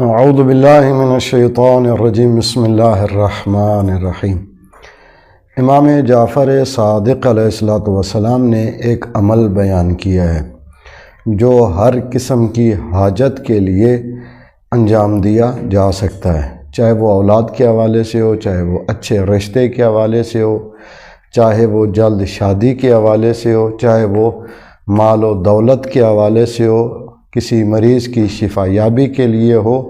اعوذ باللہ من الشیطان الرجیم بسم اللہ الرحمن الرحیم۔ امام جعفر صادق علیہ السلام نے ایک عمل بیان کیا ہے جو ہر قسم کی حاجت کے لیے انجام دیا جا سکتا ہے، چاہے وہ اولاد کے حوالے سے ہو، چاہے وہ اچھے رشتے کے حوالے سے ہو، چاہے وہ جلد شادی کے حوالے سے ہو، چاہے وہ مال و دولت کے حوالے سے ہو، کسی مریض کی شفا یابی کے لیے ہو،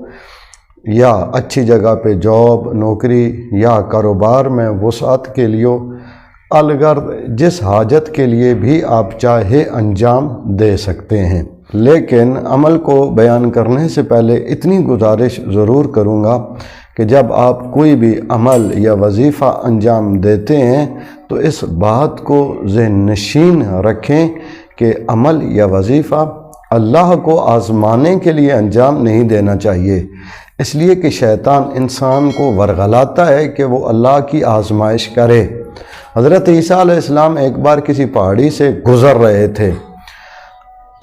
یا اچھی جگہ پہ جاب نوکری یا کاروبار میں وسعت کے لیے ہو، الغرض جس حاجت کے لیے بھی آپ چاہے انجام دے سکتے ہیں۔ لیکن عمل کو بیان کرنے سے پہلے اتنی گزارش ضرور کروں گا کہ جب آپ کوئی بھی عمل یا وظیفہ انجام دیتے ہیں تو اس بات کو ذہن نشین رکھیں کہ عمل یا وظیفہ اللہ کو آزمانے کے لیے انجام نہیں دینا چاہیے، اس لیے کہ شیطان انسان کو ورغلاتا ہے کہ وہ اللہ کی آزمائش کرے۔ حضرت عیسیٰ علیہ السلام ایک بار کسی پہاڑی سے گزر رہے تھے،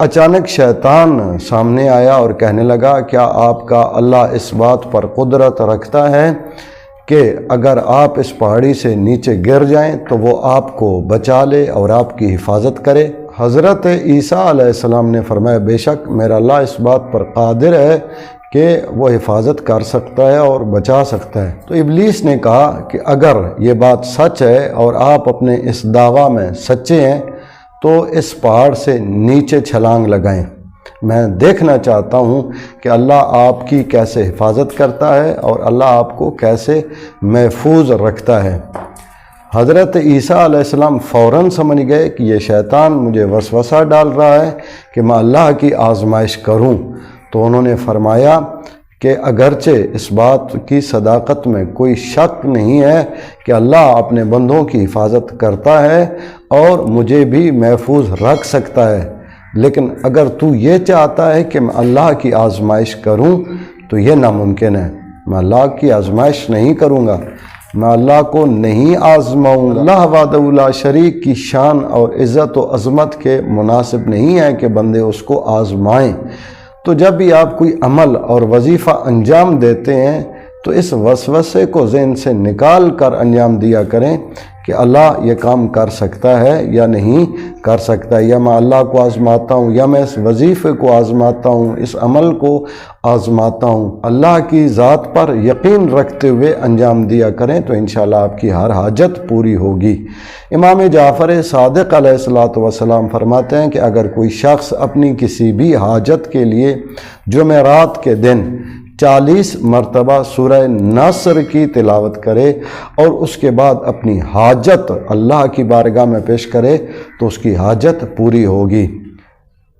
اچانک شیطان سامنے آیا اور کہنے لگا، کیا آپ کا اللہ اس بات پر قدرت رکھتا ہے کہ اگر آپ اس پہاڑی سے نیچے گر جائیں تو وہ آپ کو بچا لے اور آپ کی حفاظت کرے؟ حضرت عیسیٰ علیہ السلام نے فرمایا، بے شک میرا اللہ اس بات پر قادر ہے کہ وہ حفاظت کر سکتا ہے اور بچا سکتا ہے۔ تو ابلیس نے کہا کہ اگر یہ بات سچ ہے اور آپ اپنے اس دعویٰ میں سچے ہیں تو اس پہاڑ سے نیچے چھلانگ لگائیں، میں دیکھنا چاہتا ہوں کہ اللہ آپ کی کیسے حفاظت کرتا ہے اور اللہ آپ کو کیسے محفوظ رکھتا ہے۔ حضرت عیسیٰ علیہ السلام فوراً سمجھ گئے کہ یہ شیطان مجھے وسوسہ ڈال رہا ہے کہ میں اللہ کی آزمائش کروں، تو انہوں نے فرمایا کہ اگرچہ اس بات کی صداقت میں کوئی شک نہیں ہے کہ اللہ اپنے بندوں کی حفاظت کرتا ہے اور مجھے بھی محفوظ رکھ سکتا ہے، لیکن اگر تو یہ چاہتا ہے کہ میں اللہ کی آزمائش کروں تو یہ ناممکن ہے، میں اللہ کی آزمائش نہیں کروں گا، میں اللہ کو نہیں آزماؤں گا۔ اللہ وحدہ لا شریک کی شان اور عزت و عظمت کے مناسب نہیں ہے کہ بندے اس کو آزمائیں۔ تو جب بھی آپ کوئی عمل اور وظیفہ انجام دیتے ہیں تو اس وسوسے کو ذہن سے نکال کر انجام دیا کریں کہ اللہ یہ کام کر سکتا ہے یا نہیں کر سکتا، یا میں اللہ کو آزماتا ہوں، یا میں اس وظیفے کو آزماتا ہوں، اس عمل کو آزماتا ہوں۔ اللہ کی ذات پر یقین رکھتے ہوئے انجام دیا کریں تو انشاءاللہ آپ کی ہر حاجت پوری ہوگی۔ امام جعفر صادق علیہ السلام فرماتے ہیں کہ اگر کوئی شخص اپنی کسی بھی حاجت کے لیے جمعرات کے دن 40 مرتبہ سورہ نصر کی تلاوت کرے اور اس کے بعد اپنی حاجت اللہ کی بارگاہ میں پیش کرے تو اس کی حاجت پوری ہوگی۔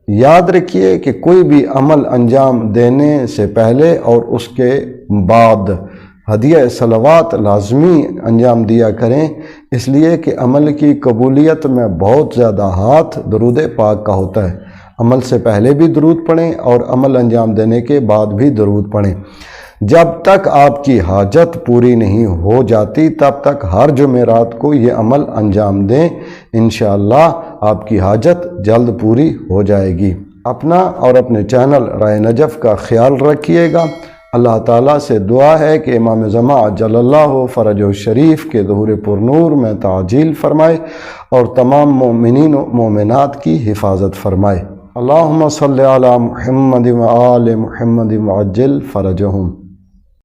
یاد رکھیے کہ کوئی بھی عمل انجام دینے سے پہلے اور اس کے بعد ہدیہ صلوات لازمی انجام دیا کریں، اس لیے کہ عمل کی قبولیت میں بہت زیادہ ہاتھ درود پاک کا ہوتا ہے۔ عمل سے پہلے بھی درود پڑھیں اور عمل انجام دینے کے بعد بھی درود پڑھیں۔ جب تک آپ کی حاجت پوری نہیں ہو جاتی تب تک ہر جمعرات کو یہ عمل انجام دیں، انشاءاللہ آپ کی حاجت جلد پوری ہو جائے گی۔ اپنا اور اپنے چینل رائے نجف کا خیال رکھیے گا۔ اللہ تعالیٰ سے دعا ہے کہ امام زمان عجل اللہ فرجہ الشریف کے ظہور پرنور میں تعجیل فرمائے اور تمام مومنین و مومنات کی حفاظت فرمائے۔ اللہم صلی علی محمد و آل محمد وعجل فرجہم۔